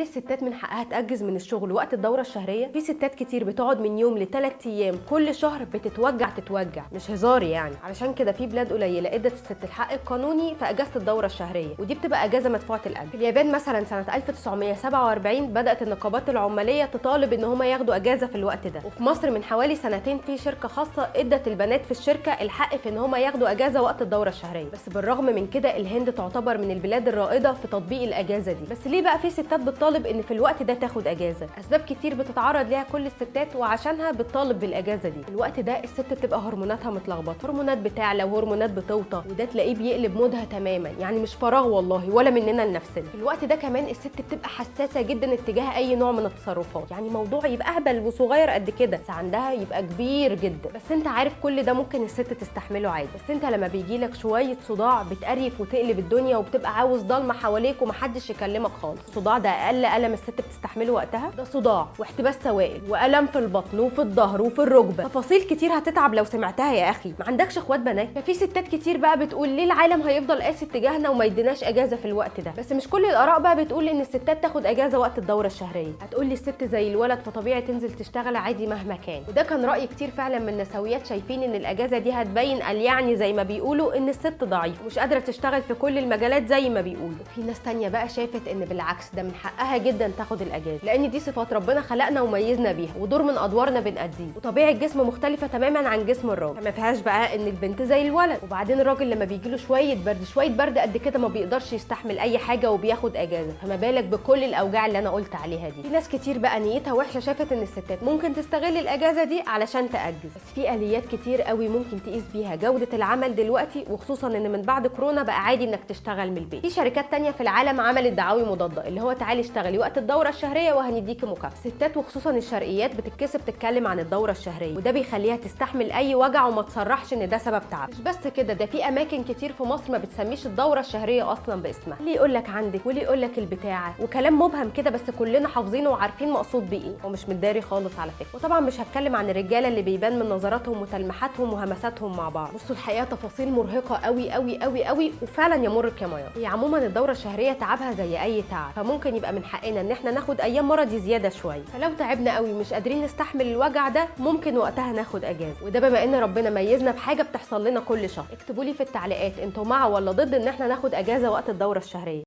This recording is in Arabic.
الستات من حقها تأجز من الشغل وقت الدورة الشهرية؟ في ستات كتير بتقعد من يوم ل3 ايام كل شهر بتتوجع، مش هزار يعني. علشان كده في بلاد قليلة ادت الست الحق القانوني في اجازة الدورة الشهرية، ودي بتبقى اجازة مدفوعة الاجر. في اليابان مثلا سنة 1947 بدأت النقابات العمالية تطالب ان هم ياخدوا اجازة في الوقت ده. وفي مصر من حوالي سنتين في شركة خاصة ادت البنات في الشركة الحق في ان هم ياخدوا اجازة وقت الدورة الشهرية. بس بالرغم من كده الهند تعتبر من البلاد الرائدة في تطبيق الاجازة دي. بس ليه بقى في ستات بتطالب ان في الوقت ده تاخد اجازة؟ اسباب كتير بتتعرض ليها كل الستات وعشانها بتطالب بالاجازة دي. الوقت ده الست بتبقى هرموناتها متلخبطة، هرمونات بتعلى وهرمونات بتوطى، وده تلاقيه بيقلب مودها تماما، يعني مش فراغ والله ولا مننا لنفسنا. في الوقت ده كمان الست بتبقى حساسة جدا اتجاه اي نوع من التصرفات، يعني موضوع يبقى اهبل وصغير قد كده بس عندها يبقى كبير جدا. بس انت عارف كل ده ممكن الست تستحمله عادي، بس انت لما بيجيلك شوية صداع بتقرف وتقلب الدنيا وبتبقى عاوز ضلمة حواليك ومحدش يكلمك خالص. الصداع ده اقل الم الست بتستحمله وقتها؟ ده صداع واحتباس سوائل والم في البطن وفي الظهر وفي الركبه، تفاصيل كتير هتتعب لو سمعتها يا اخي. ما عندكش اخوات بنات؟ ففي ستات كتير بقى بتقول ليه العالم هيفضل قاسي اتجاهنا وما يديناش اجازه في الوقت ده. بس مش كل الاراء بقى بتقول ان الستات تاخد اجازه وقت الدوره الشهريه. هتقول لي الست زي الولد فطبيعي تنزل تشتغل عادي مهما كان، وده كان راي كتير فعلا من النسويات، شايفين ان الاجازه دي هتبين يعني زي ما بيقولوا ان الست ضعيفه ومش قادره تشتغل في كل المجالات زي ما بيقولوا. وفي ناس تانية بقى شافت ان بالعكس ده من حقها جدا تاخد الاجازه، لان دي صفات ربنا خلقنا وميزنا بيها ودور من ادوارنا بنأديه، وطبيعه الجسم مختلفه تماما عن جسم الراجل، فما فيهاش بقى ان البنت زي الولد. وبعدين الراجل لما بيجيله شويه برد قد كده ما بيقدرش يستحمل اي حاجه وبياخد اجازه، فما بالك بكل الاوجاع اللي انا قلت عليها دي. في ناس كتير بقى نيتها وحشه شافت ان الستات ممكن تستغل الاجازه دي علشان تأجز. بس في اليات كتير قوي ممكن تقيس بيها جوده العمل دلوقتي، وخصوصا ان من بعد كورونا بقى عادي انك تشتغل من البيت. في شركات تانية في العالم عملت دعاوي مضاده، اللي هو تعالي اشتغلي وقت الدوره الشهريه وهنديكي مكافاه. ستات وخصوصا الشرقيات بتتكسف تتكلم عن الدوره الشهريه، وده بيخليها تستحمل اي وجع وما تصرحش ان ده سبب تعب. مش بس كده، ده في اماكن كتير في مصر ما بتسميش الدوره الشهريه اصلا باسمها، اللي يقول لك عندك واللي يقول لك البتاعه، وكلام مبهم كده بس كلنا حافظينه وعارفين مقصود بيه ايه، ومش متداري خالص على فكره. وطبعا مش هتكلم عن الرجاله اللي بيبان من نظراتهم وتلميحاتهم وهمساتهم مع بعض. بصوا الحقيقه تفاصيل مرهقه قوي قوي قوي قوي، وفعلا يمرك يا ميار. هي عموما الدوره الشهريه تعبها زي اي تعب، فممكن يبقى من حقنا ان احنا ناخد ايام مرضي زياده شويه، فلو تعبنا قوي مش قادرين نستحمل الوجع ده ممكن وقتها ناخد اجازه. وده بما ان ربنا ميزنا بحاجه بتحصل لنا كل شهر. اكتبوا لي في التعليقات انتوا مع ولا ضد ان احنا ناخد اجازه وقت الدوره الشهريه.